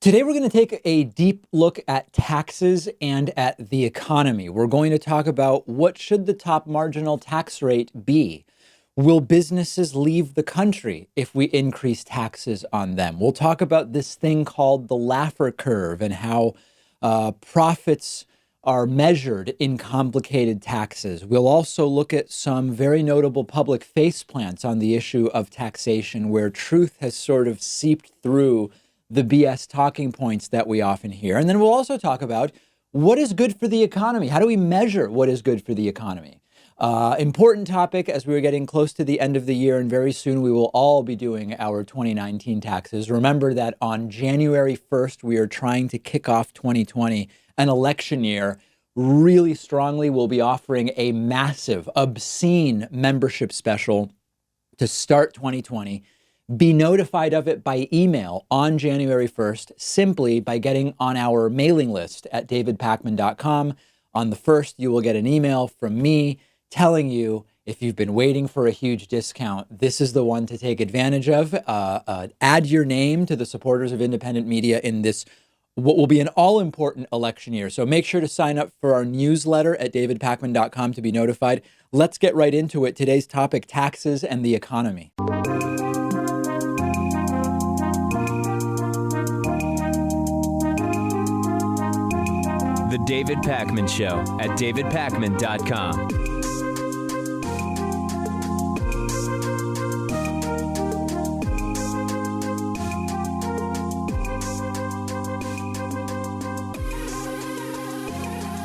Today, we're going to take a deep look at taxes and at the economy. We're going to talk about what should the top marginal tax rate be? Will businesses leave the country if we increase taxes on them? We'll talk about this thing called the Laffer Curve and how profits are measured in complicated taxes. We'll also look at some very notable public faceplants on the issue of taxation where truth has sort of seeped through the BS talking points that we often hear. And then we'll also talk about what is good for the economy. How do we measure what is good for the economy? Important topic as we're getting close to the end of the year, and very soon we will all be doing our 2019 taxes. Remember that on January 1st, we are trying to kick off 2020, an election year, really strongly. We'll be offering a massive, obscene membership special to start 2020. Be notified of it by email on January 1st, simply by getting on our mailing list at davidpakman.com. On the 1st, you will get an email from me telling you if you've been waiting for a huge discount, this is the one to take advantage of. Add your name to the supporters of independent media in this, what will be an all-important election year. So make sure to sign up for our newsletter at davidpakman.com to be notified. Let's get right into it. Today's topic, taxes and the economy. The David Pakman Show at davidpakman.com.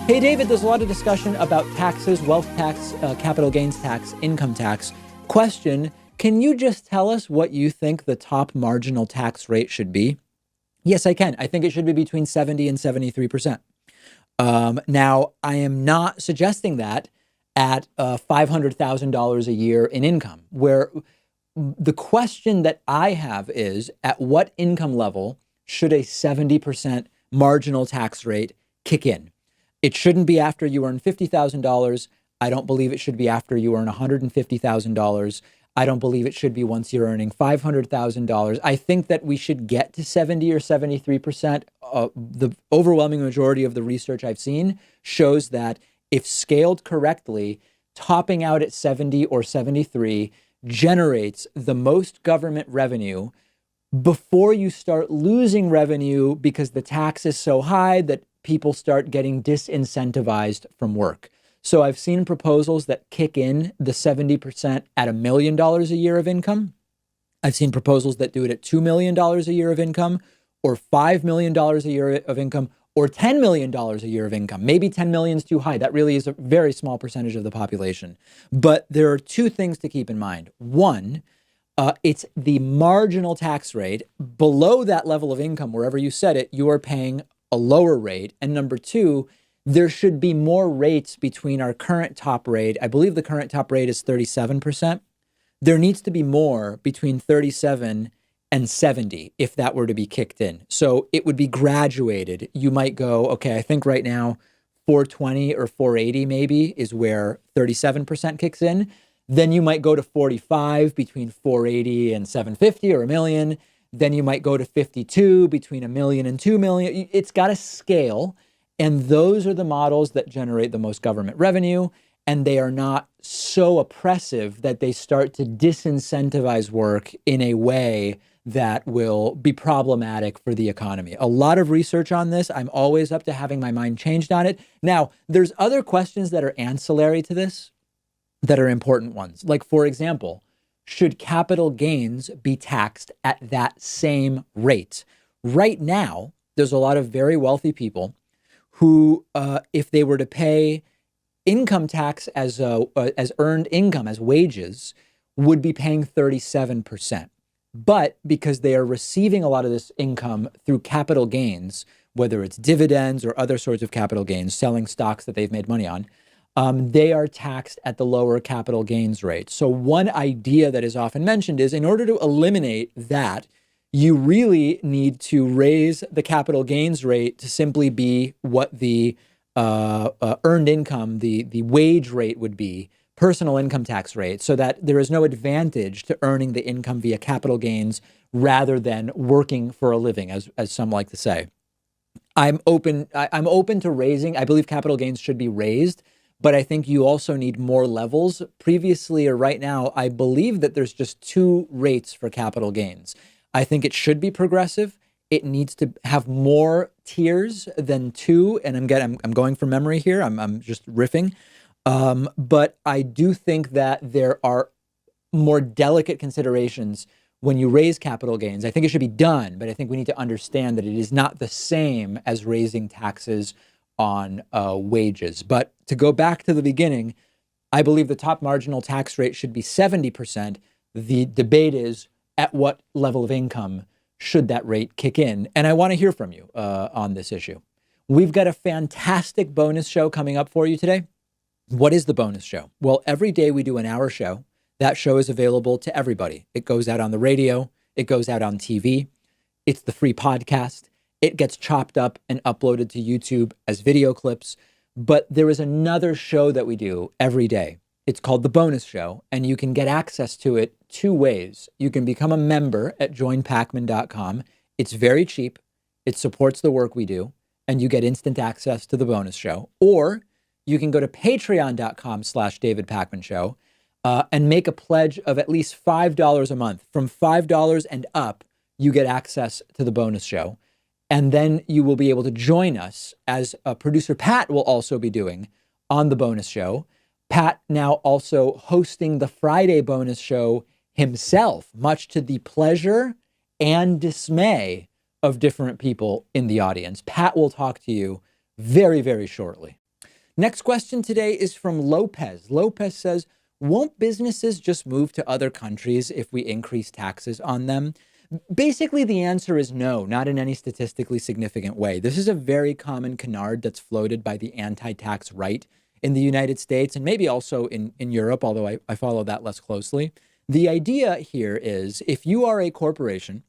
Hey, David, there's a lot of discussion about taxes, wealth tax, capital gains tax, income tax. Question, can you just tell us what you think the top marginal tax rate should be? Yes, I can. I think it should be between 70 and 73%. Now, I am not suggesting that at $500,000 a year in income, where the question that I have is, at what income level should a 70% marginal tax rate kick in? It shouldn't be after you earn $50,000. I don't believe it should be after you earn $150,000. I don't believe it should be once you're earning $500,000. I think that we should get to 70 or 73%. The overwhelming majority of the research I've seen shows that if scaled correctly, topping out at 70 or 73 generates the most government revenue before you start losing revenue because the tax is so high that people start getting disincentivized from work. So I've seen proposals that kick in the 70% at $1 million a year of income. I've seen proposals that do it at $2 million a year of income, or $5 million a year of income, or $10 million a year of income. Maybe 10 million is too high. That really is a very small percentage of the population. But there are two things to keep in mind. One, it's the marginal tax rate. Below that level of income, wherever you set it, you are paying a lower rate. And number two, there should be more rates between our current top rate. I believe the current top rate is 37%. There needs to be more between 37 and 70 if that were to be kicked in. So it would be graduated. You might go, okay, I think right now 420 or 480 maybe is where 37% kicks in. Then you might go to 45 between 480 and 750 or $1 million. Then you might go to 52 between $1 million and $2 million. It's got to scale. And those are the models that generate the most government revenue. And they are not so oppressive that they start to disincentivize work in a way that will be problematic for the economy. A lot of research on this. I'm always up to having my mind changed on it. Now, there's other questions that are ancillary to this that are important ones. Like, for example, should capital gains be taxed at that same rate? Right now, there's a lot of very wealthy people who, if they were to pay income tax as earned income, as wages, would be paying 37%. But because they are receiving a lot of this income through capital gains, whether it's dividends or other sorts of capital gains, selling stocks that they've made money on, they are taxed at the lower capital gains rate. So one idea that is often mentioned is, in order to eliminate that, you really need to raise the capital gains rate to simply be what the earned income, the wage rate would be personal income tax rate so that there is no advantage to earning the income via capital gains rather than working for a living, as some like to say. I'm open to raising. I believe capital gains should be raised, but I think you also need more levels. Previously or right now, I believe that there's just two rates for capital gains. I think it should be progressive. It needs to have more tiers than two. And I'm going from memory here. I'm just riffing. But I do think that there are more delicate considerations when you raise capital gains. I think it should be done, but I think we need to understand that it is not the same as raising taxes on wages. But to go back to the beginning, I believe the top marginal tax rate should be 70%. The debate is at what level of income should that rate kick in? And I want to hear from you on this issue. We've got a fantastic bonus show coming up for you today. What is the bonus show? Well, every day we do an hour show. That show is available to everybody. It goes out on the radio. It goes out on TV. It's the free podcast. It gets chopped up and uploaded to YouTube as video clips. But there is another show that we do every day. It's called The Bonus Show, and you can get access to it two ways. You can become a member at joinpacman.com. It's very cheap. It supports the work we do, and you get instant access to The Bonus Show. Or you can go to patreon.com/David Pakman Show and make a pledge of at least $5 a month. From $5 and up, you get access to The Bonus Show. And then you will be able to join us, as producer Pat will also be doing on The Bonus Show. Pat now also hosting the Friday bonus show himself, much to the pleasure and dismay of different people in the audience. Pat will talk to you very, very shortly. Next question today is from Lopez. Lopez says, won't businesses just move to other countries if we increase taxes on them? Basically, the answer is no, not in any statistically significant way. This is a very common canard that's floated by the anti-tax right in the United States and maybe also in Europe, although I follow that less closely. The idea here is if you are a corporation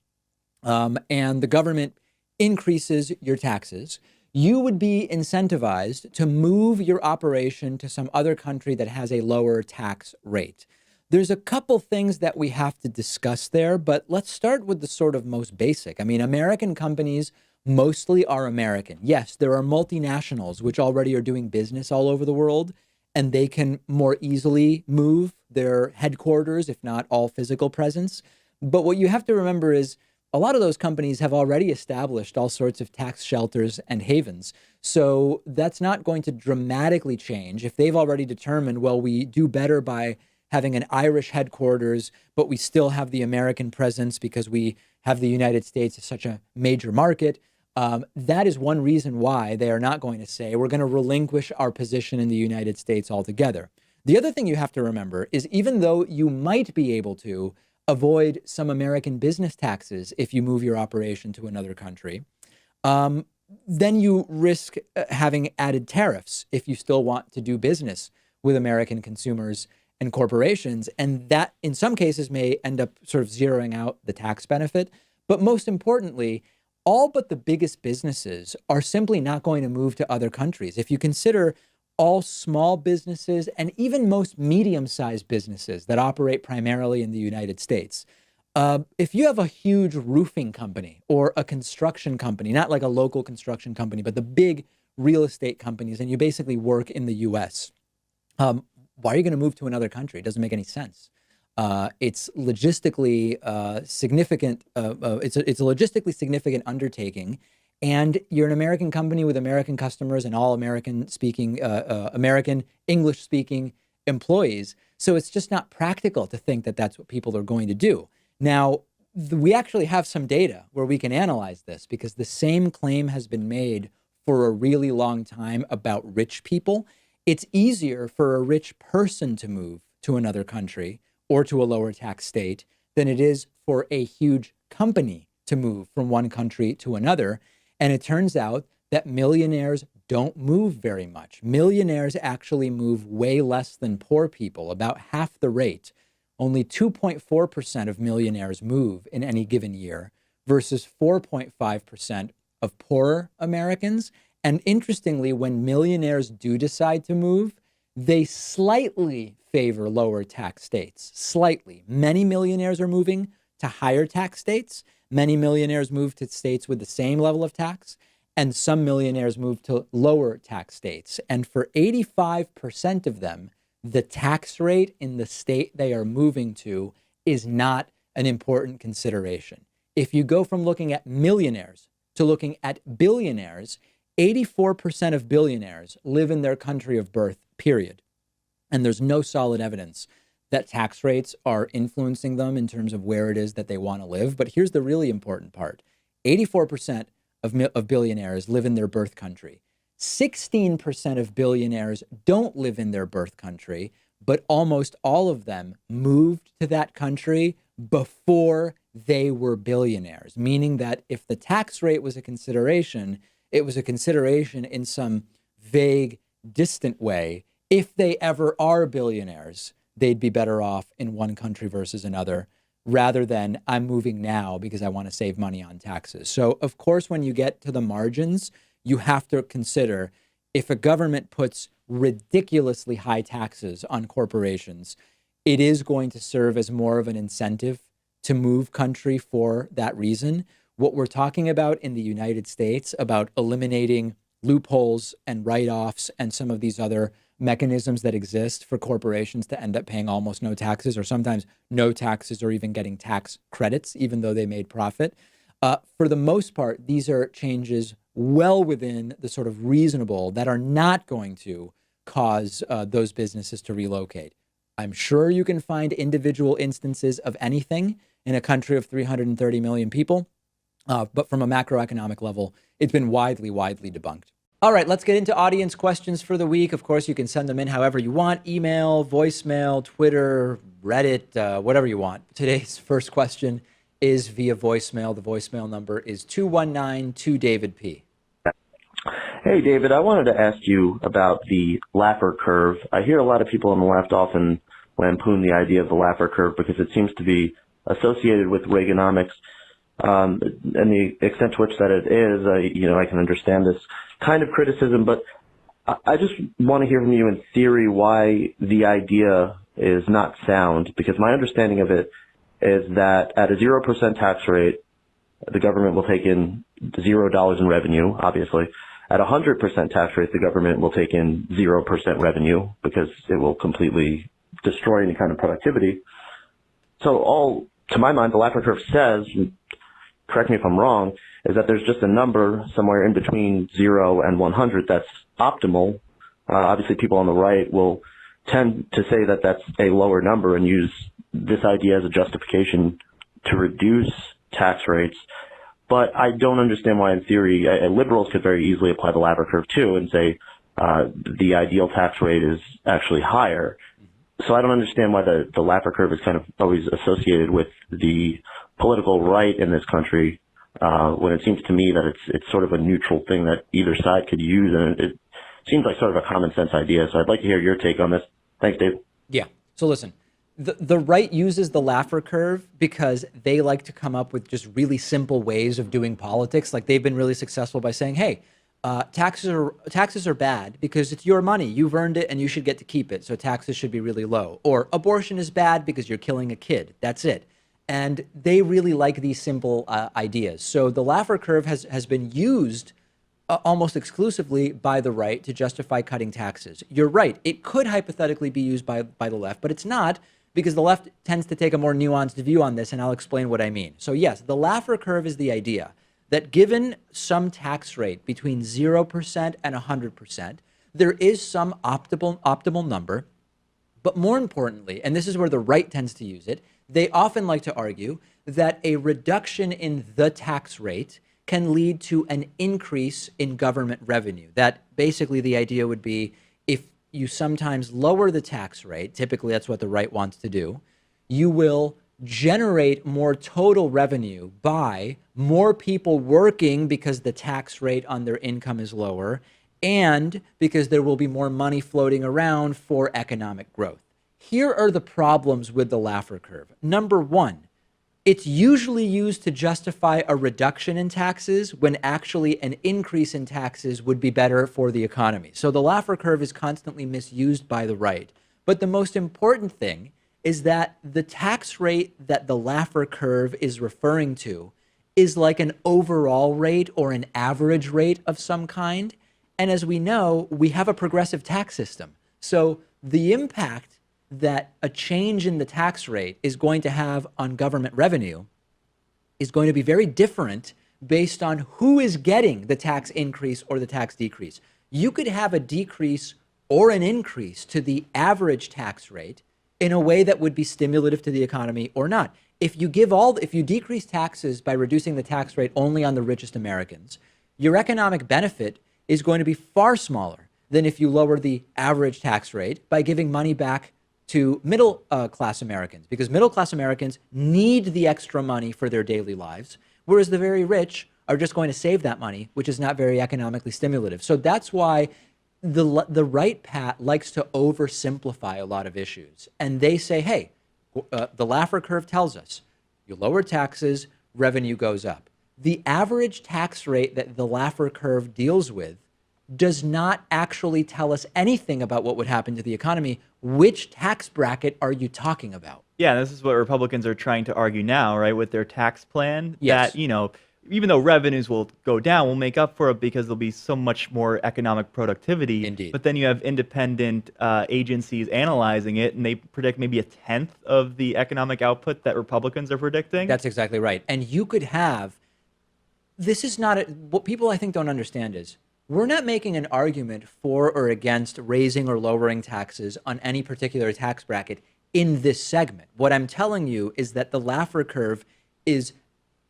and the government increases your taxes, you would be incentivized to move your operation to some other country that has a lower tax rate. There's a couple things that we have to discuss there, but let's start with the sort of most basic. I mean, American companies mostly are American. Yes, there are multinationals which already are doing business all over the world, and they can more easily move their headquarters, if not all physical presence. But what you have to remember is a lot of those companies have already established all sorts of tax shelters and havens. So that's not going to dramatically change. If they've already determined, well, we do better by having an Irish headquarters, but we still have the American presence because we have the United States as such a major market. That is one reason why they are not going to say we're going to relinquish our position in the United States altogether. The other thing you have to remember is even though you might be able to avoid some American business taxes if you move your operation to another country, then you risk having added tariffs if you still want to do business with American consumers and corporations. And that in some cases may end up sort of zeroing out the tax benefit. But most importantly, all but the biggest businesses are simply not going to move to other countries. If you consider all small businesses and even most medium-sized businesses that operate primarily in the United States, if you have a huge roofing company or a construction company, not like a local construction company, but the big real estate companies, and you basically work in the US, why are you going to move to another country? It doesn't make any sense. It's logistically significant. It's a logistically significant undertaking, and you're an American company with American customers and all American English speaking employees. So it's just not practical to think that that's what people are going to do. Now, we actually have some data where we can analyze this because the same claim has been made for a really long time about rich people. It's easier for a rich person to move to another country or to a lower tax state than it is for a huge company to move from one country to another. And it turns out that millionaires don't move very much. Millionaires actually move way less than poor people, about half the rate. Only 2.4% of millionaires move in any given year versus 4.5% of poorer Americans. And interestingly, when millionaires do decide to move, they slightly favor lower tax states slightly. Many millionaires are moving to higher tax states. Many millionaires move to states with the same level of tax, and some millionaires move to lower tax states. And for 85% of them, the tax rate in the state they are moving to is not an important consideration. If you go from looking at millionaires to looking at billionaires, 84% of billionaires live in their country of birth, period. And there's no solid evidence that tax rates are influencing them in terms of where it is that they want to live. But here's the really important part. 84% of billionaires live in their birth country. 16% of billionaires don't live in their birth country, but almost all of them moved to that country before they were billionaires, meaning that if the tax rate was a consideration, it was a consideration in some vague, distant way. If they ever are billionaires, they'd be better off in one country versus another, rather than I'm moving now because I want to save money on taxes. So, of course, when you get to the margins, you have to consider if a government puts ridiculously high taxes on corporations, it is going to serve as more of an incentive to move country for that reason. What we're talking about in the United States about eliminating loopholes and write-offs and some of these other mechanisms that exist for corporations to end up paying almost no taxes, or sometimes no taxes, or even getting tax credits, even though they made profit. For the most part, these are changes well within the sort of reasonable that are not going to cause those businesses to relocate. I'm sure you can find individual instances of anything in a country of 330 million people, but from a macroeconomic level, it's been widely debunked. All right, let's get into audience questions for the week. Of course, you can send them in however you want: email, voicemail, Twitter, Reddit, whatever you want. Today's first question is via voicemail. The voicemail number is 219-2-DAVID-P. Hey, David, I wanted to ask you about the Laffer Curve. I hear a lot of people on the left often lampoon the idea of the Laffer Curve because it seems to be associated with Reaganomics. And the extent to which that it is, I can understand this kind of criticism, but I just want to hear from you in theory why the idea is not sound, because my understanding of it is that at a 0% tax rate, the government will take in $0 in revenue, obviously. At a 100% tax rate, the government will take in 0% revenue because it will completely destroy any kind of productivity. So to my mind, the Laffer Curve says, correct me if I'm wrong, is that there's just a number somewhere in between 0 and 100 that's optimal. Obviously, people on the right will tend to say that that's a lower number and use this idea as a justification to reduce tax rates. But I don't understand why, in theory, liberals could very easily apply the Laffer Curve too and say the ideal tax rate is actually higher. So I don't understand why the Laffer Curve is kind of always associated with the political right in this country, when it seems to me that it's sort of a neutral thing that either side could use, and it seems like sort of a common sense idea. So I'd like to hear your take on this. Thanks, Dave. Yeah. So listen, the right uses the Laffer Curve because they like to come up with just really simple ways of doing politics. Like they've been really successful by saying, hey, taxes are bad because it's your money. You've earned it and you should get to keep it. So taxes should be really low. Or abortion is bad because you're killing a kid. That's it. And they really like these simple ideas. So the Laffer Curve has been used almost exclusively by the right to justify cutting taxes. You're right. It could hypothetically be used by the left, but it's not, because the left tends to take a more nuanced view on this, and I'll explain what I mean. So yes, the Laffer Curve is the idea that given some tax rate between 0% and 100%, there is some optimal number. But more importantly, and this is where the right tends to use it, they often like to argue that a reduction in the tax rate can lead to an increase in government revenue. That basically the idea would be, if you sometimes lower the tax rate, typically that's what the right wants to do, you will generate more total revenue by more people working because the tax rate on their income is lower, and because there will be more money floating around for economic growth. Here are the problems with the Laffer Curve. Number one, it's usually used to justify a reduction in taxes when actually an increase in taxes would be better for the economy. So the Laffer Curve is constantly misused by the right. But the most important thing is that the tax rate that the Laffer curve is referring to is like an overall rate or an average rate of some kind. And as we know, we have a progressive tax system. So the impact that a change in the tax rate is going to have on government revenue is going to be very different based on who is getting the tax increase or the tax decrease. You could have a decrease or an increase to the average tax rate in a way that would be stimulative to the economy or not. If you decrease taxes by reducing the tax rate only on the richest Americans, your economic benefit is going to be far smaller than if you lower the average tax rate by giving money back to middle class Americans, because middle class Americans need the extra money for their daily lives, whereas the very rich are just going to save that money, which is not very economically stimulative. So that's why the right Pat likes to oversimplify a lot of issues. And they say, hey, the Laffer curve tells us you lower taxes, revenue goes up. The average tax rate that the Laffer curve deals with does not actually tell us anything about what would happen to the economy. Which tax bracket are you talking about? Yeah, this is what Republicans are trying to argue now, right, with their tax plan. Yes. That, even though revenues will go down, we'll make up for it because there'll be so much more economic productivity. Indeed. But then you have independent agencies analyzing it, and they predict maybe a tenth of the economic output that Republicans are predicting. That's exactly right. And you could have, this is not, what people I think don't understand is, we're not making an argument for or against raising or lowering taxes on any particular tax bracket in this segment. What I'm telling you is that the Laffer curve is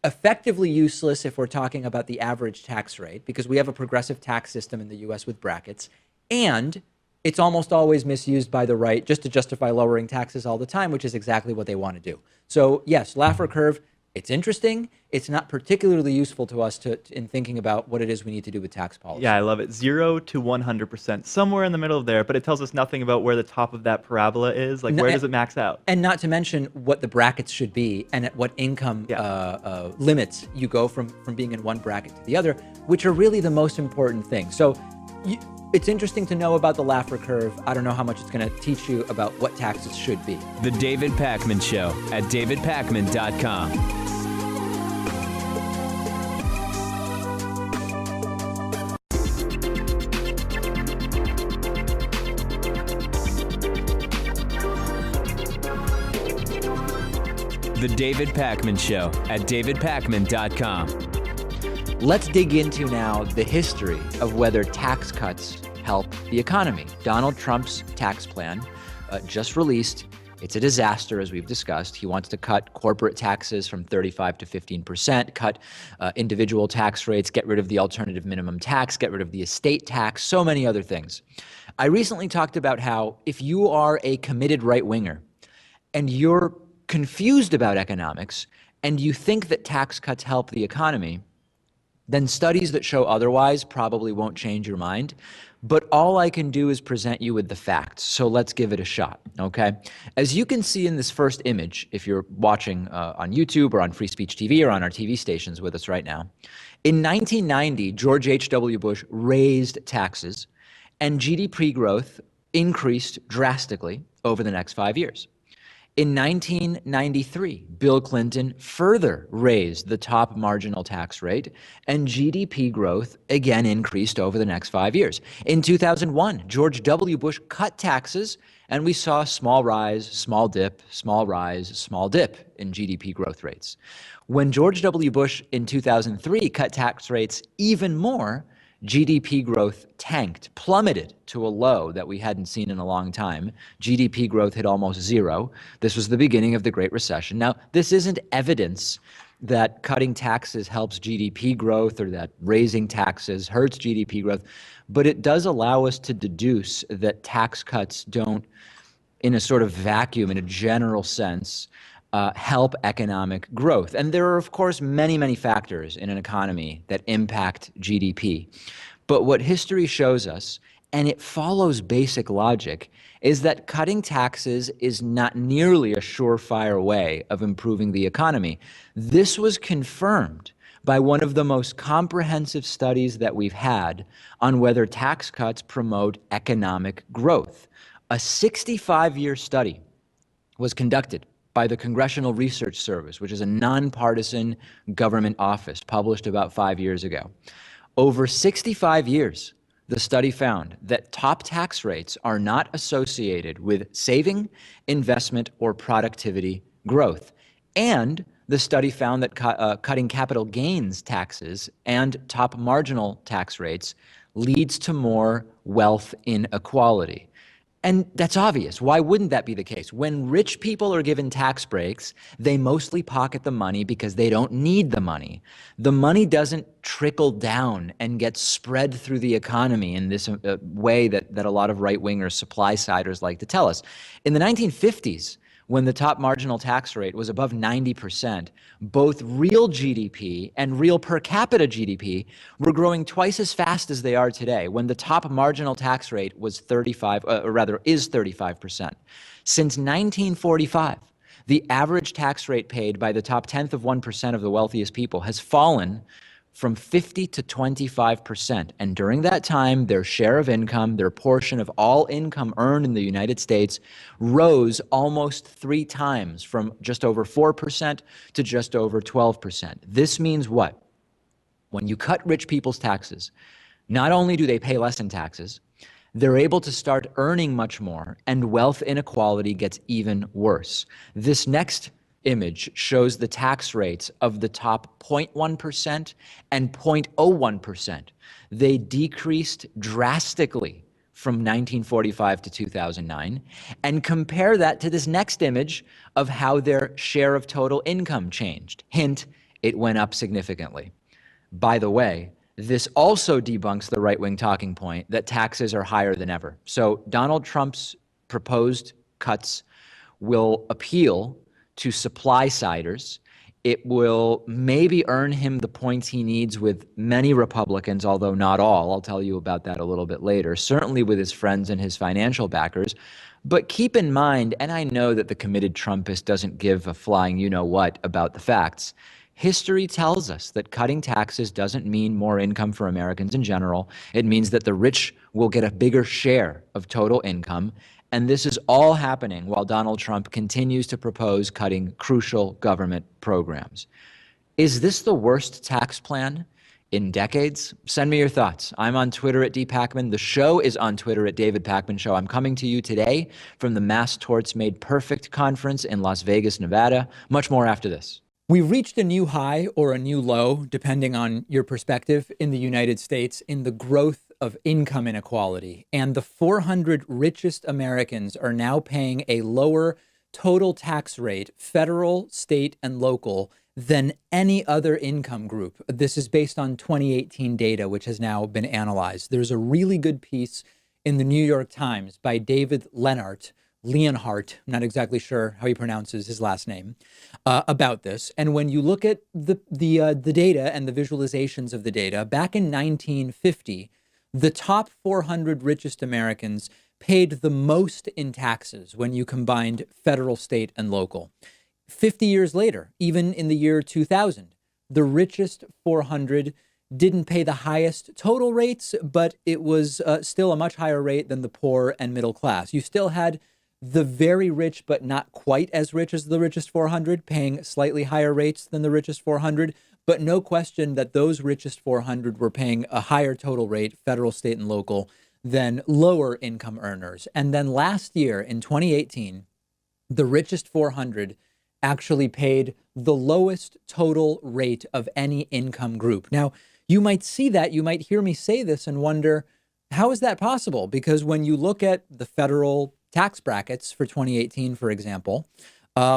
effectively useless if we're talking about the average tax rate, because we have a progressive tax system in the US with brackets, and it's almost always misused by the right just to justify lowering taxes all the time, which is exactly what they want to do. So yes, Laffer curve, it's interesting. It's not particularly useful to us in thinking about what it is we need to do with tax policy. Yeah, I love it. 0 to 100%, somewhere in the middle of there, but it tells us nothing about where the top of that parabola is. Like, where does it max out? And not to mention what the brackets should be and at what income limits you go from being in one bracket to the other, which are really the most important thing. So it's interesting to know about the Laffer curve. I don't know how much it's going to teach you about what taxes should be. The David Pakman Show at davidpakman.com. The David Pakman Show at davidpakman.com. Let's dig into now the history of whether tax cuts help the economy. Donald Trump's tax plan just released. It's a disaster, as we've discussed. He wants to cut corporate taxes from 35 to 15%, cut individual tax rates, get rid of the alternative minimum tax, get rid of the estate tax, so many other things. I recently talked about how if you are a committed right-winger and you're confused about economics and you think that tax cuts help the economy, then studies that show otherwise probably won't change your mind. But all I can do is present you with the facts. So let's give it a shot, okay? As you can see in this first image, if you're watching on YouTube or on Free Speech TV or on our TV stations with us right now, in 1990, George H.W. Bush raised taxes and GDP growth increased drastically over the next 5 years. In 1993, Bill Clinton further raised the top marginal tax rate, and GDP growth again increased over the next 5 years. In 2001, George W. Bush cut taxes, and we saw a small rise, small dip, small rise, small dip in GDP growth rates. When George W. Bush in 2003 cut tax rates even more, GDP growth tanked, plummeted to a low that we hadn't seen in a long time. GDP growth hit almost zero. This was the beginning of the Great Recession. Now, this isn't evidence that cutting taxes helps GDP growth or that raising taxes hurts GDP growth, but it does allow us to deduce that tax cuts don't, in a sort of vacuum, in a general sense, help economic growth. And there are, of course, many, many factors in an economy that impact GDP. But what history shows us, and it follows basic logic, is that cutting taxes is not nearly a surefire way of improving the economy. This was confirmed by one of the most comprehensive studies that we've had on whether tax cuts promote economic growth. A 65-year study was conducted by the Congressional Research Service, which is a nonpartisan government office, published about 5 years ago. Over 65 years, the study found that top tax rates are not associated with saving, investment, or productivity growth. And the study found that cutting capital gains taxes and top marginal tax rates leads to more wealth inequality. And that's obvious. Why wouldn't that be the case? When rich people are given tax breaks, they mostly pocket the money because they don't need the money. The money doesn't trickle down and get spread through the economy in this way that a lot of right-wingers, supply-siders like to tell us. In the 1950s, when the top marginal tax rate was above 90%, both real GDP and real per capita GDP were growing twice as fast as they are today, when the top marginal tax rate was is 35%. Since 1945, the average tax rate paid by the top 10th of 1% of the wealthiest people has fallen from 50 to 25%. And during that time, their share of income, their portion of all income earned in the United States, rose almost 3 times, from just over 4% to just over 12%. This means what? When you cut rich people's taxes, not only do they pay less in taxes, they're able to start earning much more, and wealth inequality gets even worse. This next image shows the tax rates of the top 0.1% and 0.01%. They decreased drastically from 1945 to 2009, and compare that to this next image of how their share of total income changed. Hint, it went up significantly. By the way, this also debunks the right-wing talking point that taxes are higher than ever. So Donald Trump's proposed cuts will appeal to supply-siders. It will maybe earn him the points he needs with many Republicans, although not all. I'll tell you about that a little bit later. Certainly with his friends and his financial backers. But keep in mind, and I know that the committed Trumpist doesn't give a flying you-know-what about the facts, history tells us that cutting taxes doesn't mean more income for Americans in general. It means that the rich will get a bigger share of total income. And this is all happening while Donald Trump continues to propose cutting crucial government programs. Is this the worst tax plan in decades? Send me your thoughts. I'm on Twitter at @dpacman. The show is on Twitter at David Pakman Show. I'm coming to you today from the Mass Torts Made Perfect conference in Las Vegas, Nevada. Much more after this. We've reached a new high or a new low, depending on your perspective, in the United States in the growth of income inequality. And the 400 richest Americans are now paying a lower total tax rate, federal, state, and local, than any other income group. This is based on 2018 data, which has now been analyzed. There's a really good piece in the New York Times by David Leonhardt, I'm not exactly sure how he pronounces his last name, about this. And when you look at the data and the visualizations of the data, back in 1950, the top 400 richest Americans paid the most in taxes when you combined federal, state, and local. 50 years later, even in the year 2000, the richest 400 didn't pay the highest total rates, but it was still a much higher rate than the poor and middle class. You still had the very rich, but not quite as rich as the richest 400, paying slightly higher rates than the richest 400. But no question that those richest 400 were paying a higher total rate, federal, state, and local, than lower income earners. And then last year, in 2018, the richest 400 actually paid the lowest total rate of any income group. Now, you might see that, you might hear me say this and wonder, how is that possible? Because when you look at the federal tax brackets for 2018, for example,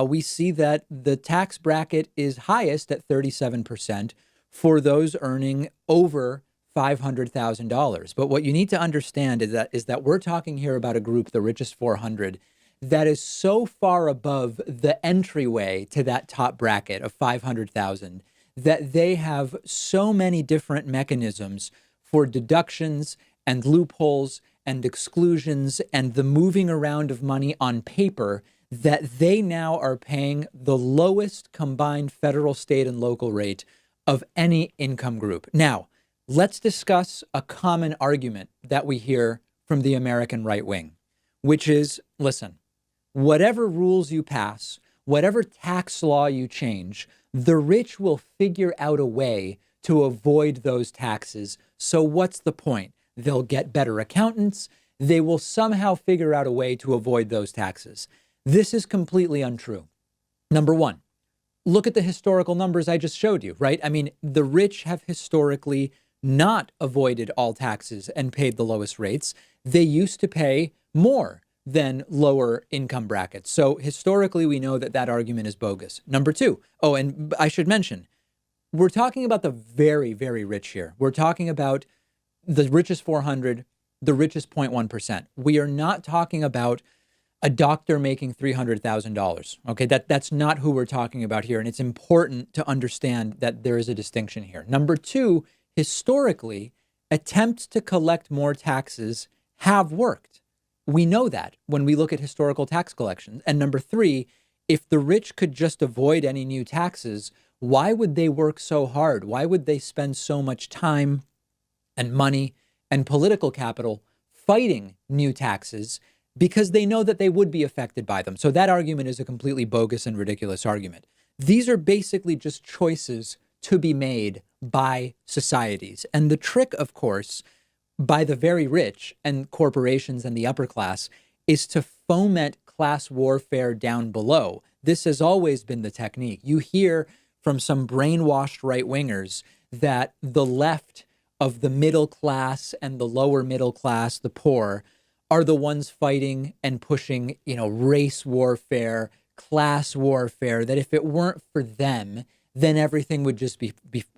we see that the tax bracket is highest at 37% for those earning over $500,000. But what you need to understand is that we're talking here about a group, the richest 400, that is so far above the entryway to that top bracket of 500,000 that they have so many different mechanisms for deductions and loopholes and exclusions and the moving around of money on paper that they now are paying the lowest combined federal, state, and local rate of any income group. Now, let's discuss a common argument that we hear from the American right wing. which is, listen, whatever rules you pass, whatever tax law you change, the rich will figure out a way to avoid those taxes. So what's the point? They'll get better accountants. They will somehow figure out a way to avoid those taxes. This is completely untrue. Number one, look at the historical numbers I just showed you, right? I mean, the rich have historically not avoided all taxes and paid the lowest rates. They used to pay more than lower income brackets. So historically, we know that that argument is bogus. Number two, oh, and I should mention, we're talking about the very, very rich here. We're talking about the richest 400, the richest 0.1%. We are not talking about a doctor making $300,000. Okay, that's not who we're talking about here. And it's important to understand that there is a distinction here. Number two, historically, attempts to collect more taxes have worked. We know that when we look at historical tax collections. And number three, if the rich could just avoid any new taxes, why would they work so hard? Why would they spend so much time and money and political capital fighting new taxes? Because they know that they would be affected by them. So that argument is a completely bogus and ridiculous argument. These are basically just choices to be made by societies. And the trick, of course, by the very rich and corporations and the upper class is to foment class warfare down below. This has always been the technique. You hear from some brainwashed right-wingers that the left of the middle class and the lower middle class, the poor, are the ones fighting and pushing, race warfare, class warfare, that if it weren't for them, then everything would just be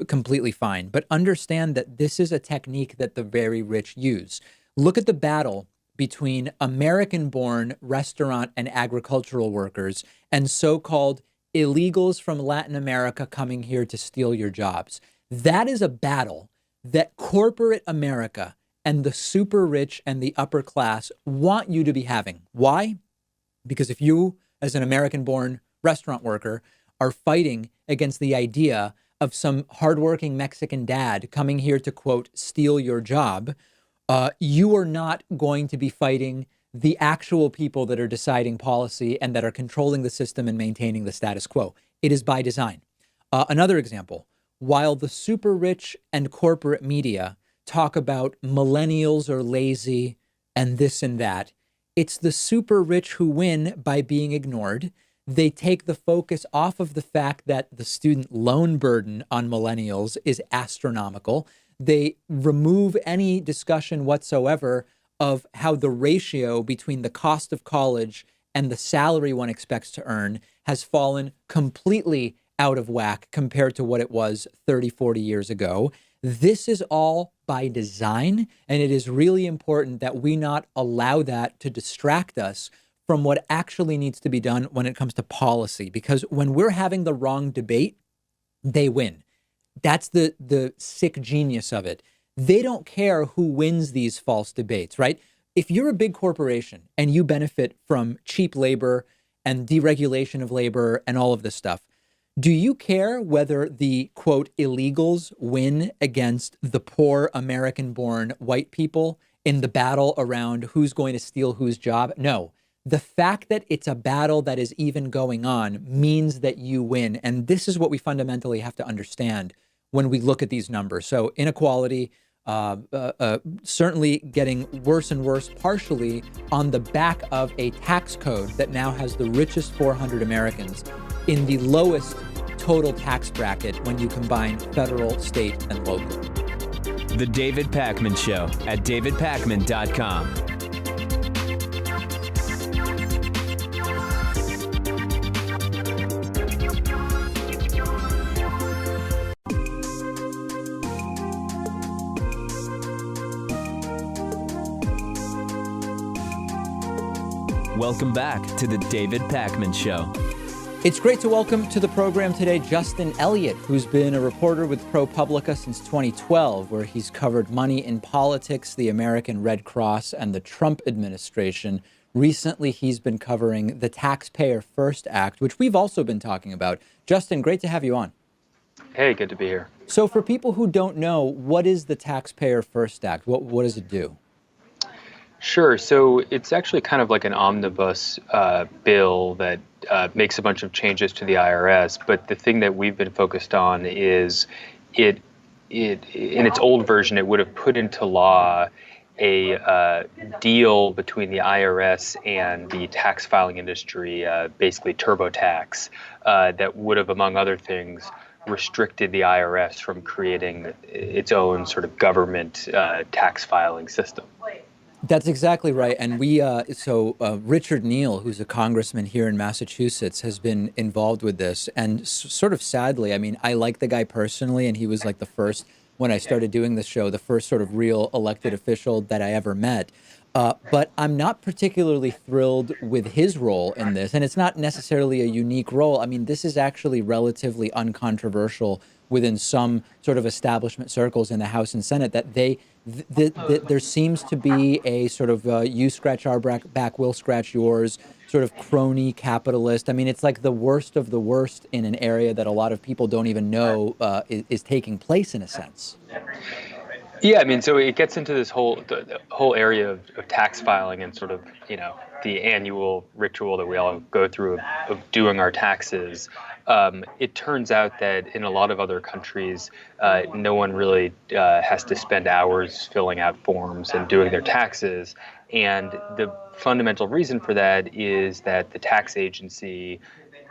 completely fine. But understand that this is a technique that the very rich use. Look at the battle between American-born restaurant and agricultural workers and so-called illegals from Latin America coming here to steal your jobs. That is a battle that corporate America and the super rich and the upper class want you to be having. Why? Because if you, as an American-born restaurant worker, are fighting against the idea of some hardworking Mexican dad coming here to, quote, steal your job, you are not going to be fighting the actual people that are deciding policy and that are controlling the system and maintaining the status quo. It is by design. Another example, while the super rich and corporate media talk about millennials are lazy and this and that, it's the super rich who win by being ignored. They take the focus off of the fact that the student loan burden on millennials is astronomical. They remove any discussion whatsoever of how the ratio between the cost of college and the salary one expects to earn has fallen completely out of whack compared to what it was 30, 40 years ago. This is all by design, and it is really important that we not allow that to distract us from what actually needs to be done when it comes to policy. Because when we're having the wrong debate, they win. That's the sick genius of it. They don't care who wins these false debates, right? If you're a big corporation and you benefit from cheap labor and deregulation of labor and all of this stuff, do you care whether the, quote, illegals win against the poor American-born white people in the battle around who's going to steal whose job? No. The fact that it's a battle that is even going on means that you win. And this is what we fundamentally have to understand when we look at these numbers. So inequality certainly getting worse and worse, partially on the back of a tax code that now has the richest 400 Americans in the lowest total tax bracket when you combine federal, state, and local. The David Pakman Show at davidpakman.com. Welcome back to the David Pakman Show. It's great to welcome to the program today Justin Elliott, who's been a reporter with ProPublica since 2012, where he's covered money in politics, the American Red Cross, and the Trump administration. Recently, he's been covering the Taxpayer First Act, which we've also been talking about. Justin, great to have you on. Hey, good to be here. So for people who don't know, what is the Taxpayer First Act? What does it do? Sure. So it's actually kind of like an omnibus bill that makes a bunch of changes to the IRS. But the thing that we've been focused on is it in its old version, it would have put into law a deal between the IRS and the tax filing industry, basically TurboTax, that would have, among other things, restricted the IRS from creating its own sort of government tax filing system. That's exactly right. And Richard Neal, who's a congressman here in Massachusetts, has been involved with this. And sort of sadly, I mean, I like the guy personally, and he was like the first, when I started doing this show, the first sort of real elected official that I ever met. But I'm not particularly thrilled with his role in this. And it's not necessarily a unique role. I mean, this is actually relatively uncontroversial within some sort of establishment circles in the House and Senate, that there seems to be a sort of you scratch our back, we'll scratch yours, sort of crony capitalist. I mean, it's like the worst of the worst in an area that a lot of people don't even know is taking place in a sense. Yeah, I mean, so it gets into this the whole area of tax filing and sort of, the annual ritual that we all go through of doing our taxes. It turns out that in a lot of other countries, no one really has to spend hours filling out forms and doing their taxes. And the fundamental reason for that is that the tax agency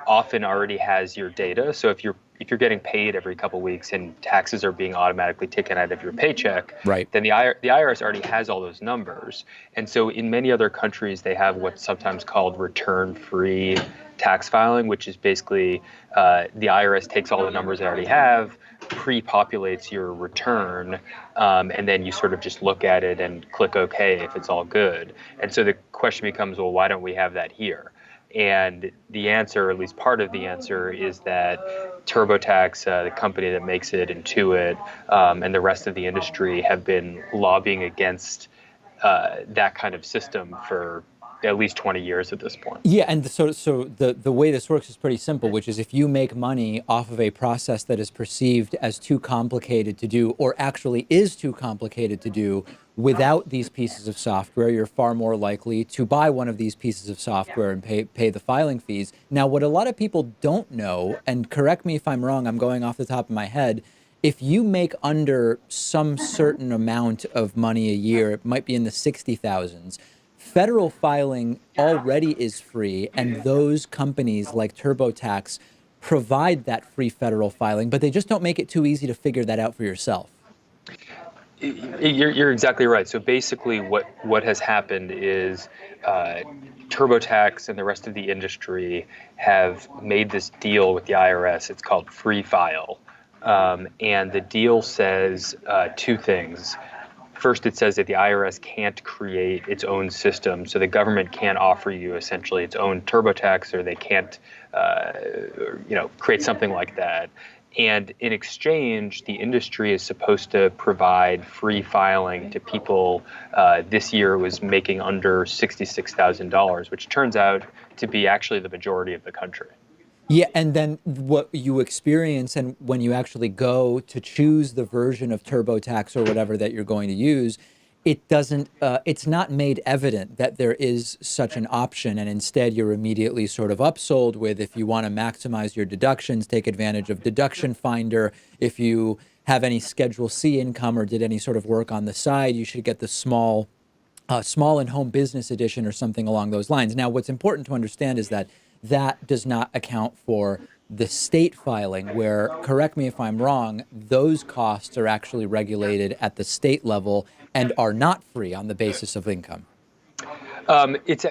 often already has your data. So if you're getting paid every couple of weeks and taxes are being automatically taken out of your paycheck, right, then the IRS already has all those numbers. And so in many other countries, they have what's sometimes called return-free tax filing, which is basically the IRS takes all the numbers they already have, pre-populates your return, and then you sort of just look at it and click OK if it's all good. And so the question becomes, well, why don't we have that here? And the answer, or at least part of the answer, is that TurboTax, the company that makes it, Intuit, and the rest of the industry have been lobbying against that kind of system for at least 20 years at this point. Yeah, and so the way this works is pretty simple, which is if you make money off of a process that is perceived as too complicated to do, or actually is too complicated to do without these pieces of software, you're far more likely to buy one of these pieces of software and pay the filing fees. Now, what a lot of people don't know, and correct me if I'm wrong, I'm going off the top of my head, if you make under some certain amount of money a year, it might be in the 60,000s, federal filing already is free, and those companies like TurboTax provide that free federal filing, but they just don't make it too easy to figure that out for yourself. You're exactly right. So basically what has happened is TurboTax and the rest of the industry have made this deal with the IRS. It's called Free File. And the deal says two things. First, it says that the IRS can't create its own system, so the government can't offer you essentially its own TurboTax, or they can't, create something like that. And in exchange, the industry is supposed to provide free filing to people. This year was making under $66,000, which turns out to be actually the majority of the country. Yeah, and then what you experience, and when you actually go to choose the version of TurboTax or whatever that you're going to use, it doesn't, it's not made evident that there is such an option, and instead you're immediately sort of upsold with, if you want to maximize your deductions, take advantage of Deduction Finder. If you have any Schedule C income or did any sort of work on the side, you should get the small and home business edition or something along those lines. Now, what's important to understand is that does not account for the state filing, where, correct me if I'm wrong, those costs are actually regulated at the state level and are not free on the basis of income. It's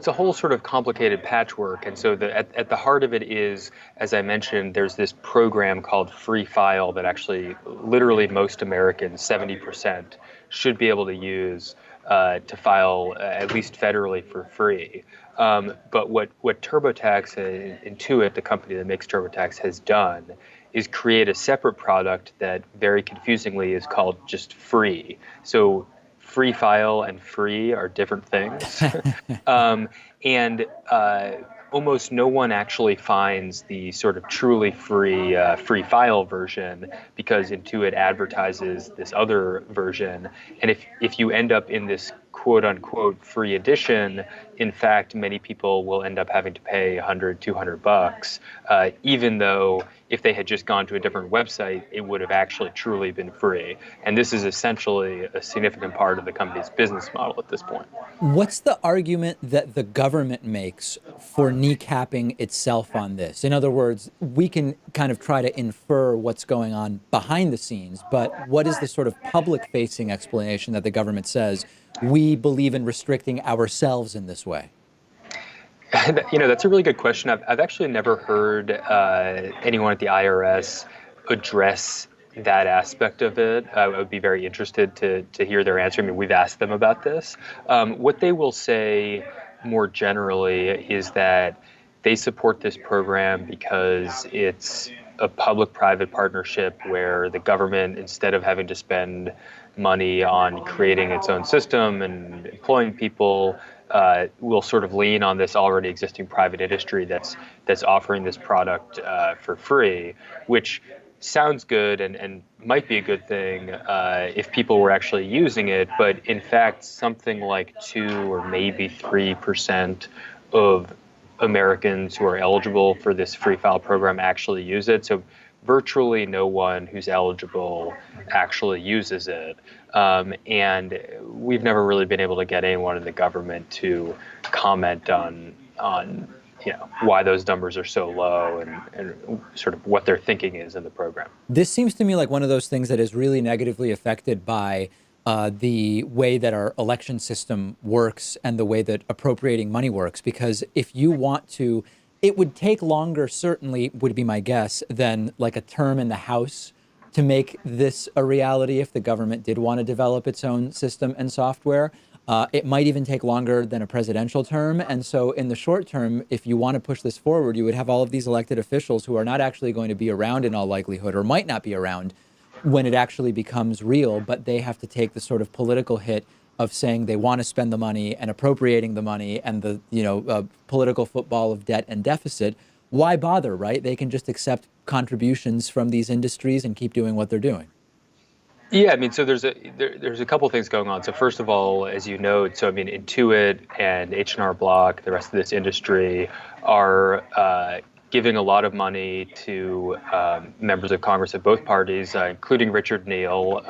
a whole sort of complicated patchwork. And so at the heart of it is, as I mentioned, there's this program called Free File that actually literally most Americans, 70%, should be able to use to file at least federally for free. But what TurboTax and Intuit, the company that makes TurboTax, has done is create a separate product that very confusingly is called just Free. So Free File and free are different things. And almost no one actually finds the sort of truly free Free File version, because Intuit advertises this other version. And if you end up in this quote unquote free edition, in fact, many people will end up having to pay $100, $200, even though if they had just gone to a different website, it would have actually truly been free. And this is essentially a significant part of the company's business model at this point. What's the argument that the government makes for kneecapping itself on this? In other words, we can kind of try to infer what's going on behind the scenes, but what is the sort of public-facing explanation that the government says, we believe in restricting ourselves in this way? That's a really good question. I've actually never heard anyone at the IRS address that aspect of it. I would be very interested to hear their answer. I mean, we've asked them about this. What they will say more generally is that they support this program because it's a public-private partnership where the government, instead of having to spend money on creating its own system and employing people, will sort of lean on this already existing private industry that's offering this product for free, which sounds good and might be a good thing if people were actually using it, but in fact, something like 2 or maybe 3% of Americans who are eligible for this free file program actually use it. So virtually no one who's eligible actually uses it. And we've never really been able to get anyone in the government to comment on why those numbers are so low and sort of what their thinking is in the program. This seems to me like one of those things that is really negatively affected by the way that our election system works and the way that appropriating money works. Because if you want to, it would take longer, certainly would be my guess, than like a term in the House to make this a reality if the government did want to develop its own system and software. It might even take longer than a presidential term. And so in the short term, if you want to push this forward, you would have all of these elected officials who are not actually going to be around in all likelihood, or might not be around when it actually becomes real, but they have to take the sort of political hit of saying they want to spend the money and appropriating the money and the political football of debt and deficit. Why bother, right? They can just accept contributions from these industries and keep doing what they're doing. Yeah, I mean, so there's a couple things going on. So first of all, as you know, so I mean, Intuit and H&R Block, the rest of this industry, are giving a lot of money to members of Congress of both parties, including Richard Neal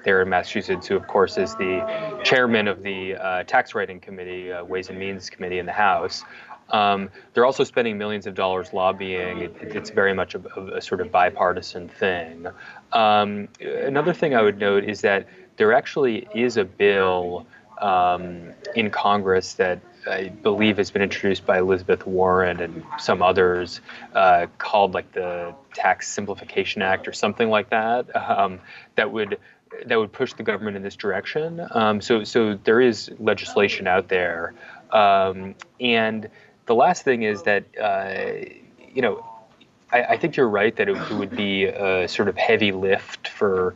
there in Massachusetts, who of course is the chairman of the Tax Writing Committee, Ways and Means Committee in the House. They're also spending millions of dollars lobbying. It's very much a sort of bipartisan thing. Another thing I would note is that there actually is a bill in Congress that I believe has been introduced by Elizabeth Warren and some others called like the Tax Simplification Act or something like that, that would push the government in this direction. So there is legislation out there. And the last thing is that, I think you're right that it would be a sort of heavy lift for,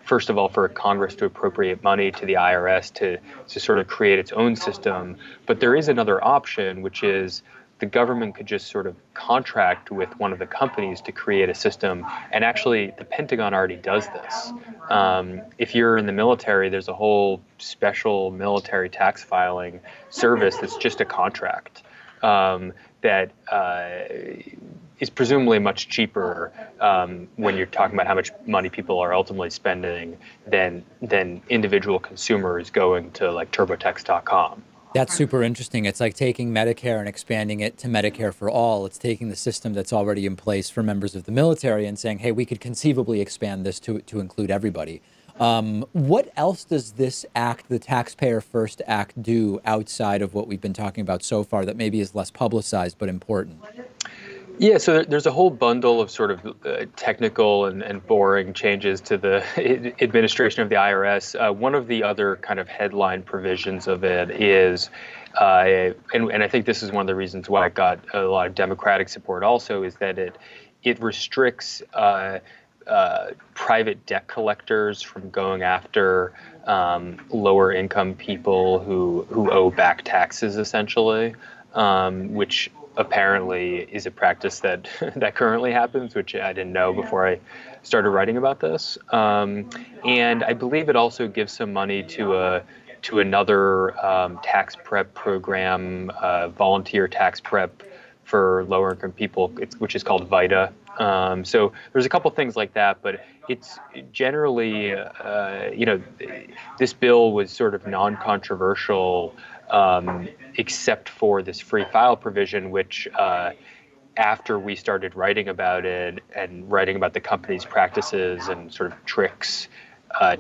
first of all, for Congress to appropriate money to the IRS to sort of create its own system. But there is another option, which is the government could just sort of contract with one of the companies to create a system. And actually, the Pentagon already does this. If you're in the military, there's a whole special military tax filing service that's just a contract that is presumably much cheaper when you're talking about how much money people are ultimately spending than individual consumers going to like turbotax.com. That's super interesting. It's like taking Medicare and expanding it to Medicare for all. It's taking the system that's already in place for members of the military and saying, hey, we could conceivably expand this to include everybody. What else does this act, the Taxpayer First Act, do outside of what we've been talking about so far that maybe is less publicized but important? Yeah, so there's a whole bundle of sort of technical and boring changes to the administration of the IRS. One of the other kind of headline provisions of it is, and I think this is one of the reasons why it got a lot of Democratic support also, is that it restricts private debt collectors from going after lower income people who owe back taxes, essentially, which apparently is a practice that currently happens, which I didn't know before I started writing about this. And I believe it also gives some money to to another tax prep program, volunteer tax prep for lower income people, which is called VITA. So there's a couple things like that, but it's generally, this bill was sort of non-controversial, except for this free file provision, which after we started writing about it and writing about the company's practices and sort of tricks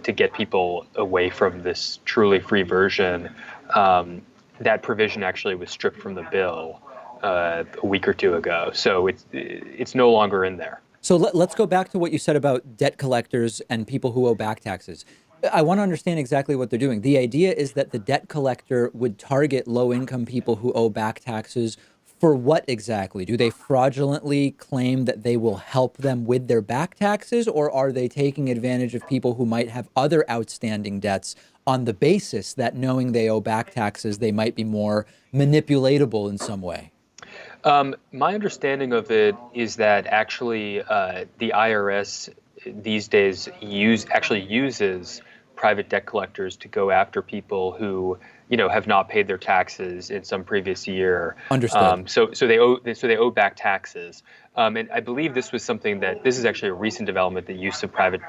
to get people away from this truly free version, that provision actually was stripped from the bill a week or two ago. So it's no longer in there. So let's go back to what you said about debt collectors and people who owe back taxes. I want to understand exactly what they're doing. The idea is that the debt collector would target low-income people who owe back taxes. For what exactly? Do they fraudulently claim that they will help them with their back taxes, or are they taking advantage of people who might have other outstanding debts on the basis that knowing they owe back taxes, they might be more manipulatable in some way? My understanding of it is that actually the IRS these days uses private debt collectors to go after people who have not paid their taxes in some previous year. Understood. So they owe back taxes. And I believe this is actually a recent development, the use of private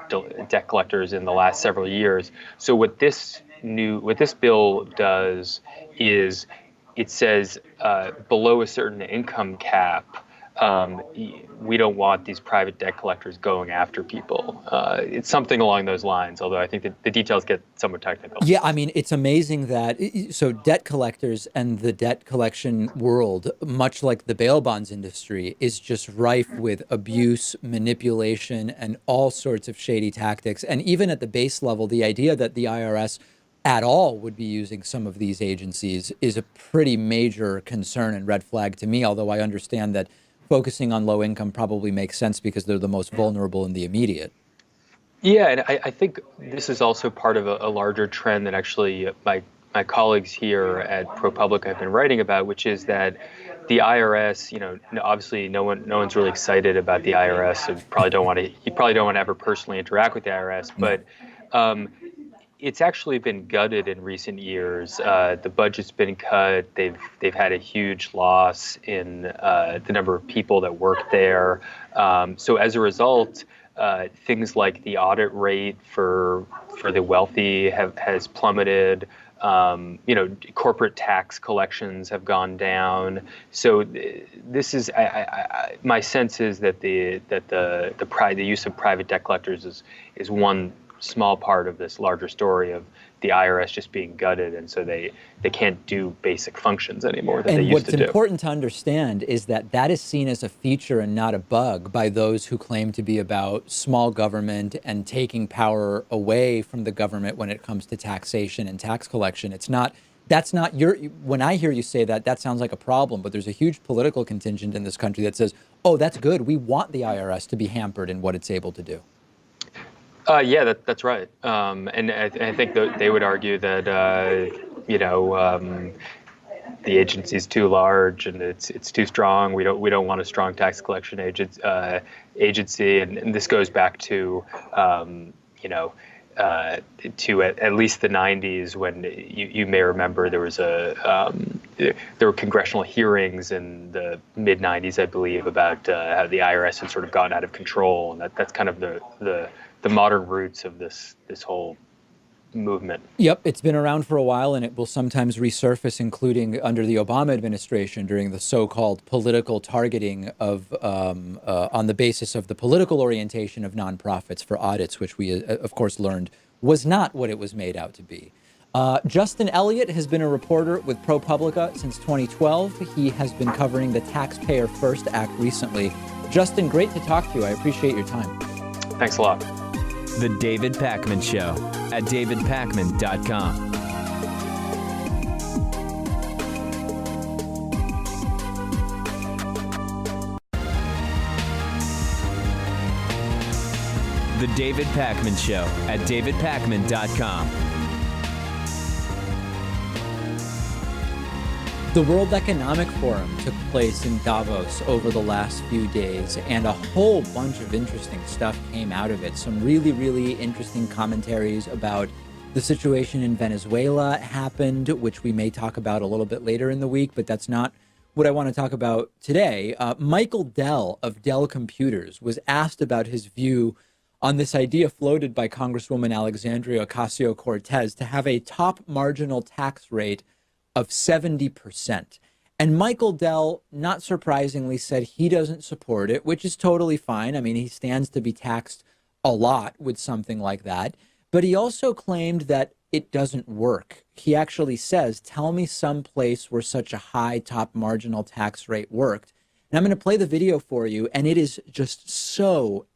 debt collectors in the last several years. So what this bill does is it says below a certain income cap, we don't want these private debt collectors going after people. It's something along those lines, although I think that the details get somewhat technical. Yeah, I mean, it's amazing that, so debt collectors and the debt collection world, much like the bail bonds industry, is just rife with abuse, manipulation, and all sorts of shady tactics. And even at the base level, the idea that the IRS at all would be using some of these agencies is a pretty major concern and red flag to me, although I understand that focusing on low income probably makes sense because they're the most vulnerable in the immediate. Yeah, and I think this is also part of a larger trend that actually my colleagues here at ProPublica have been writing about, which is that the IRS, obviously no one's really excited about the IRS and you probably don't want to ever personally interact with the IRS, but it's actually been gutted in recent years. The budget's been cut. They've had a huge loss in the number of people that work there. So as a result, things like the audit rate for the wealthy has plummeted. Corporate tax collections have gone down. So this is my sense is that the use of private debt collectors is one small part of this larger story of the IRS just being gutted, and so they can't do basic functions anymore that they used to do. And what's important to understand is that is seen as a feature and not a bug by those who claim to be about small government and taking power away from the government when it comes to taxation and tax collection. When I hear you say that sounds like a problem, but there's a huge political contingent in this country that says, oh, that's good. We want the IRS to be hampered in what it's able to do. Yeah, that's right. And I think they would argue that, the agency's too large and it's too strong. We don't want a strong tax collection agency. And this goes back to, to at least the 90s when you may remember there were congressional hearings in the mid 90s, I believe, about how the IRS had sort of gotten out of control. And that's kind of the modern roots of this whole movement. Yep, it's been around for a while, and it will sometimes resurface, including under the Obama administration during the so-called political targeting of on the basis of the political orientation of nonprofits for audits, which we, of course, learned was not what it was made out to be. Justin Elliott has been a reporter with ProPublica since 2012. He has been covering the Taxpayer First Act recently. Justin, great to talk to you. I appreciate your time. Thanks a lot. The David Pakman Show at davidpakman.com. The David Pakman Show at davidpakman.com. The World Economic Forum took place in Davos over the last few days, and a whole bunch of interesting stuff came out of it. Some really, really interesting commentaries about The situation in Venezuela happened, which we may talk about a little bit later in the week, but that's not what I want to talk about today. Michael Dell of Dell Computers was asked about his view on this idea floated by Congresswoman Alexandria Ocasio-Cortez to have a top marginal tax rate of 70%. And Michael Dell, not surprisingly, said he doesn't support it, which is totally fine. I mean, he stands to be taxed a lot with something like that. But he also claimed that it doesn't work. He actually says, tell me some place where such a high top marginal tax rate worked. And I'm going to play the video for you. And it is just so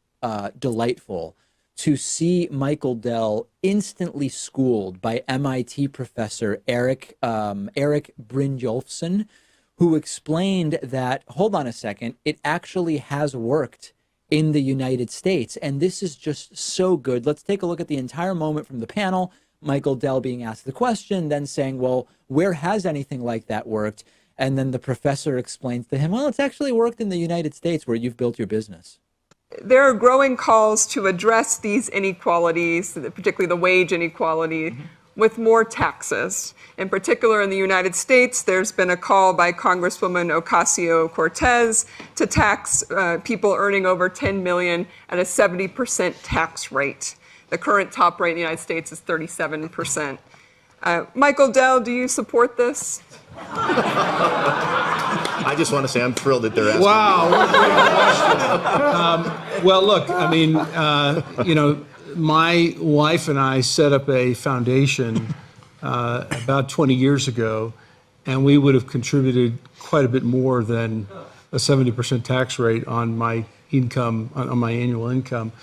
delightful to see Michael Dell instantly schooled by MIT professor Eric Brynjolfsson, who explained that, hold on a second, it actually has worked in the United States. And this is just so good. Let's take a look at the entire moment from the panel. Michael Dell being asked the question, then saying, well, where has anything like that worked? And then the professor explains to him, well, it's actually worked in the United States where you've built your business. There are growing calls to address these inequalities, particularly the wage inequality, with more taxes. In particular, in the United States, there's been a call by Congresswoman Ocasio-Cortez to tax people earning over $10 million at a 70% tax rate. The current top rate in the United States is 37%. Michael Dell, do you support this? I just want to say I'm thrilled that they're asking. Wow, what a great question. Well, look, I mean, my wife and I set up a foundation about 20 years ago, and we would have contributed quite a bit more than a 70% tax rate on my income, on my annual income.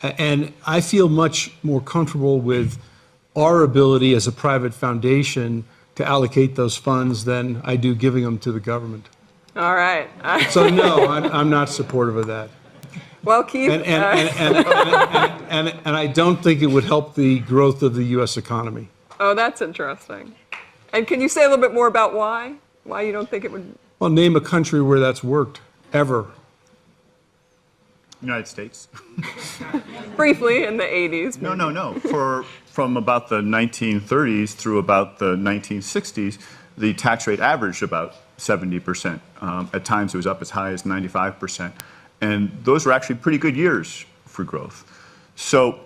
And I feel much more comfortable with our ability as a private foundation to allocate those funds than I do giving them to the government. All right. So no, I'm not supportive of that. Well, Keith. And I don't think it would help the growth of the U.S. economy. Oh, that's interesting. And can you say a little bit more about why? Why you don't think it would? Well, name a country where that's worked, ever. United States. Briefly, in the 80s. No. From about the 1930s through about the 1960s, the tax rate averaged about 70%. At times, it was up as high as 95%. And those were actually pretty good years for growth. So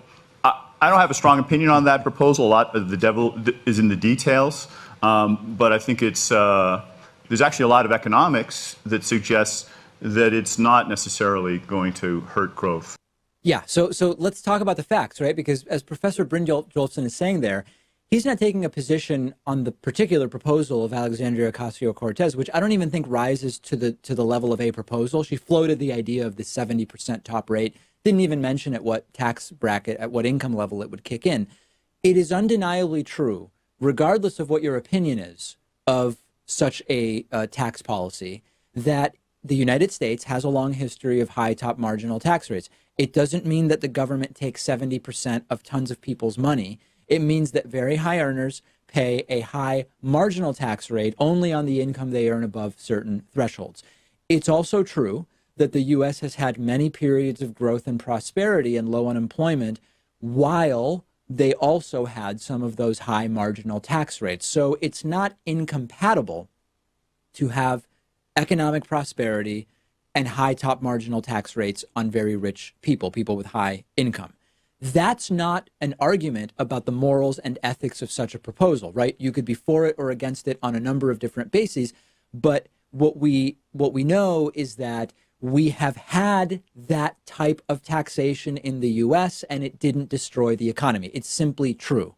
I don't have a strong opinion on that proposal. A lot of the devil is in the details. But I think there's actually a lot of economics that suggests that it's not necessarily going to hurt growth. Yeah, so let's talk about the facts, right? Because as Professor Brynjolfsson is saying there, he's not taking a position on the particular proposal of Alexandria Ocasio-Cortez, which I don't even think rises to the level of a proposal. She floated the idea of the 70% top rate, didn't even mention at what tax bracket, at what income level it would kick in. It is undeniably true, regardless of what your opinion is of such a tax policy, that the United States has a long history of high top marginal tax rates. It doesn't mean that the government takes 70% of tons of people's money. It means that very high earners pay a high marginal tax rate only on the income they earn above certain thresholds. It's also true that the U.S. has had many periods of growth and prosperity and low unemployment while they also had some of those high marginal tax rates. So it's not incompatible to have economic prosperity and high top marginal tax rates on very rich people with high income. That's not an argument about the morals and ethics of such a proposal, right? You could be for it or against it on a number of different bases, but what we know is that we have had that type of taxation in the US and it didn't destroy the economy. It's simply true.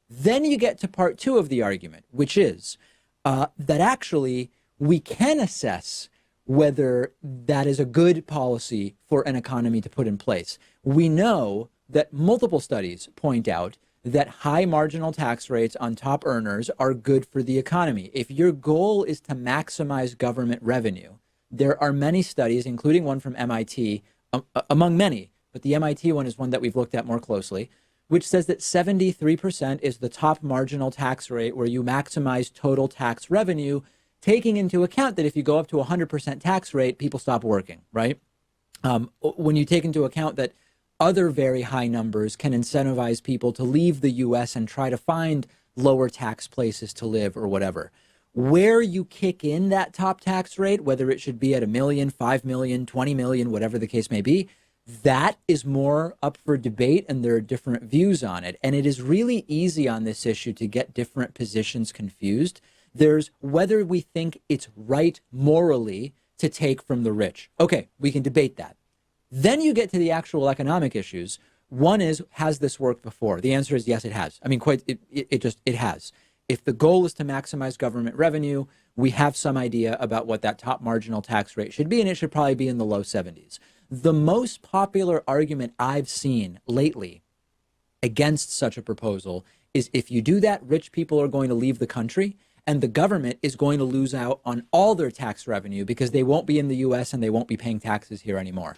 Then you get to part two of the argument, which is that actually we can assess whether that is a good policy for an economy to put in place. We know that multiple studies point out that high marginal tax rates on top earners are good for the economy. If your goal is to maximize government revenue, there are many studies, including one from MIT, among many, but the MIT one is one that we've looked at more closely, which says that 73% is the top marginal tax rate where you maximize total tax revenue, taking into account that if you go up to 100% tax rate, people stop working, right? When you take into account that other very high numbers can incentivize people to leave the US and try to find lower tax places to live or whatever. Where you kick in that top tax rate, whether it should be at $1 million, $5 million, 20 million, whatever the case may be, that is more up for debate, and there are different views on it. And it is really easy on this issue to get different positions confused. There's whether we think it's right morally to take from the rich. Okay, we can debate that. Then you get to the actual economic issues. One is, has this worked before? The answer is yes, it has. I mean, it has. If the goal is to maximize government revenue, we have some idea about what that top marginal tax rate should be, and it should probably be in the low 70s. The most popular argument I've seen lately against such a proposal is if you do that, rich people are going to leave the country, and the government is going to lose out on all their tax revenue because they won't be in the US and they won't be paying taxes here anymore.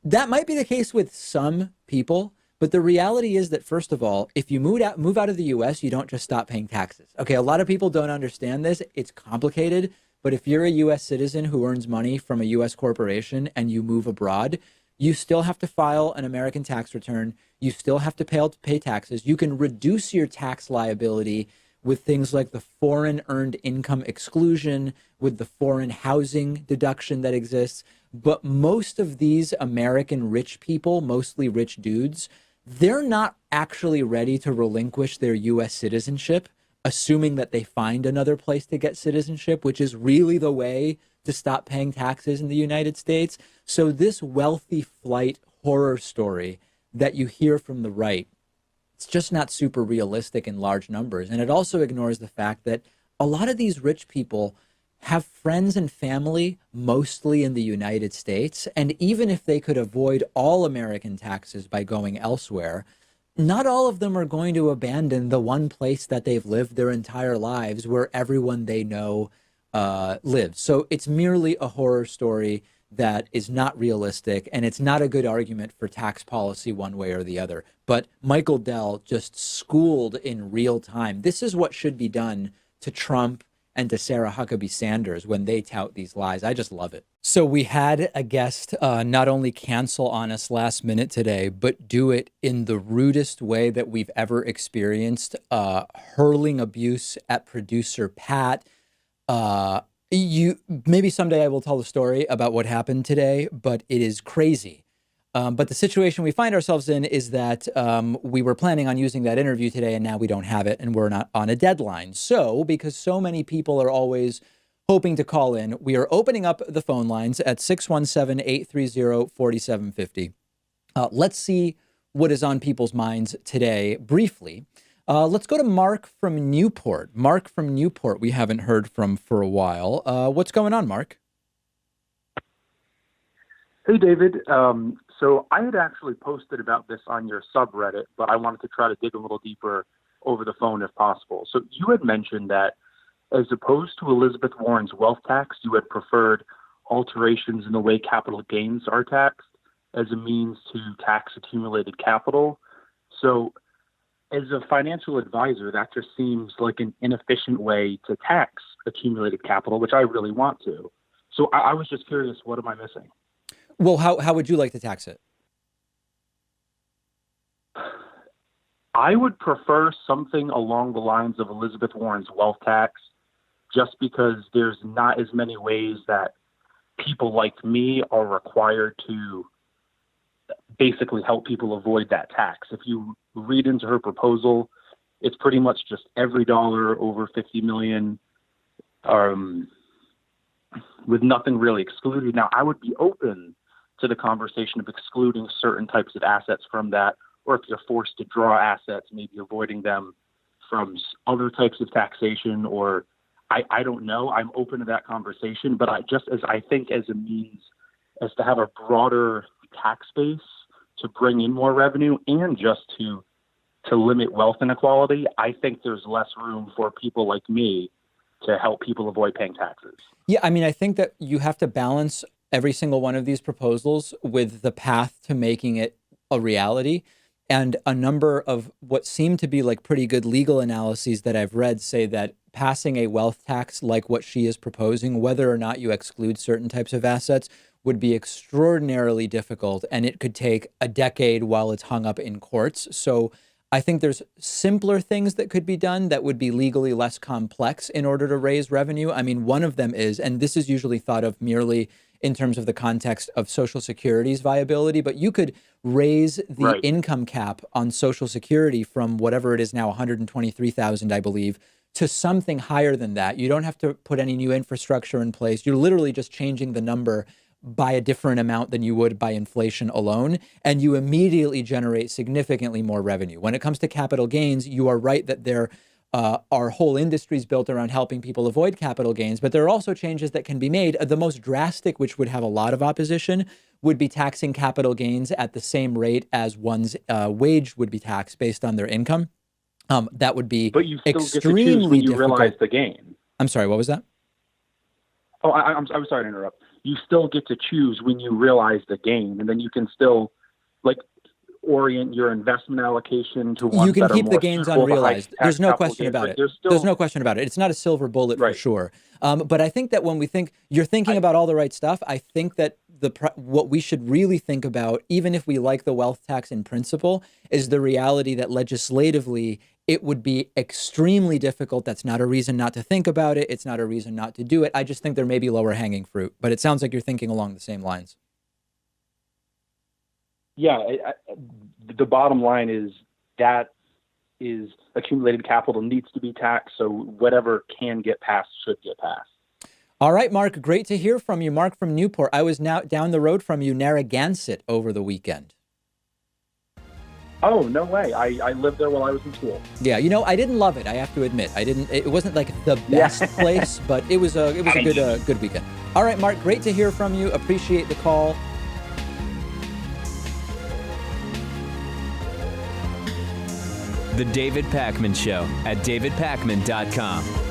That might be the case with some people, but the reality is that, first of all, if you move out of the US, you don't just stop paying taxes. Okay, a lot of people don't understand this. It's complicated, but if you're a US citizen who earns money from a US corporation and you move abroad, you still have to file an American tax return. You still have to pay taxes. You can reduce your tax liability with things like the foreign earned income exclusion, with the foreign housing deduction that exists. But most of these American rich people, mostly rich dudes, they're not actually ready to relinquish their US citizenship, assuming that they find another place to get citizenship, which is really the way to stop paying taxes in the United States. So this wealthy flight horror story that you hear from the right, it's just not super realistic in large numbers. And it also ignores the fact that a lot of these rich people have friends and family mostly in the United States. And even if they could avoid all American taxes by going elsewhere, not all of them are going to abandon the one place that they've lived their entire lives where everyone they know lives. So it's merely a horror story that is not realistic, and it's not a good argument for tax policy one way or the other. But Michael Dell just schooled in real time. This is what should be done to Trump and to Sarah Huckabee Sanders when they tout these lies. I just love it. So we had a guest not only cancel on us last minute today, but do it in the rudest way that we've ever experienced, hurling abuse at producer Pat. Maybe someday I will tell the story about what happened today, but it is crazy. But the situation we find ourselves in is that we were planning on using that interview today, and now we don't have it, and we're not on a deadline. So, because so many people are always hoping to call in, we are opening up the phone lines at 617-830-4750. Let's see what is on people's minds today briefly. Let's go to Mark from Newport. Mark from Newport, we haven't heard from for a while. What's going on, Mark? Hey, David. So I had actually posted about this on your subreddit, but I wanted to try to dig a little deeper over the phone if possible. So you had mentioned that as opposed to Elizabeth Warren's wealth tax, you had preferred alterations in the way capital gains are taxed as a means to tax accumulated capital. So as a financial advisor, that just seems like an inefficient way to tax accumulated capital, which I really want to. So I was just curious, what am I missing? Well, how would you like to tax it? I would prefer something along the lines of Elizabeth Warren's wealth tax, just because there's not as many ways that people like me are required to basically help people avoid that tax. If you read into her proposal, it's pretty much just every dollar over 50 million, with nothing really excluded. Now, I would be open to the conversation of excluding certain types of assets from that, or if you're forced to draw assets, maybe avoiding them from other types of taxation, or I don't know. I'm open to that conversation, but I think as a means as to have a broader tax base to bring in more revenue and just to limit wealth inequality, I think there's less room for people like me to help people avoid paying taxes. Yeah, I mean, I think that you have to balance every single one of these proposals with the path to making it a reality. And a number of what seem to be like pretty good legal analyses that I've read say that passing a wealth tax like what she is proposing, whether or not you exclude certain types of assets, would be extraordinarily difficult, and it could take a decade while it's hung up in courts. So I think there's simpler things that could be done that would be legally less complex in order to raise revenue. I mean, one of them is, and this is usually thought of merely in terms of the context of Social Security's viability, but you could raise the income cap on Social Security from whatever it is now, 123,000, I believe, to something higher than that. You don't have to put any new infrastructure in place. You're literally just changing the number by a different amount than you would by inflation alone, and you immediately generate significantly more revenue. When it comes to capital gains, you are right that there are whole industries built around helping people avoid capital gains, but there are also changes that can be made. The most drastic, which would have a lot of opposition, would be taxing capital gains at the same rate as one's wage would be taxed based on their income. That would be but you still extremely get to choose when you difficult. realize the gain. I'm sorry, what was that? Oh, I'm sorry to interrupt. You still get to choose when you realize the gain, and then you can still orient your investment allocation to ones you can that keep are the more gains suitable to unrealized. high There's no capital question gains, about but it. there's no question about it. It's not a silver bullet for sure. But I think that when we think you're thinking about all the right stuff, I think that what we should really think about, even if we like the wealth tax in principle, is the reality that legislatively it would be extremely difficult. That's not a reason not to think about it. It's not a reason not to do it. I just think there may be lower hanging fruit, but it sounds like you're thinking along the same lines. Yeah, the bottom line is that is accumulated capital needs to be taxed, so whatever can get passed should get passed. All right, Mark, great to hear from you. Mark from Newport. I was now down the road from you, Narragansett, over the weekend. Oh, no way. I lived there while I was in school. Yeah, I didn't love it, I have to admit. It wasn't like the best place, but it was a good weekend. All right, Mark, great to hear from you. Appreciate the call. The David Pakman Show at davidpakman.com.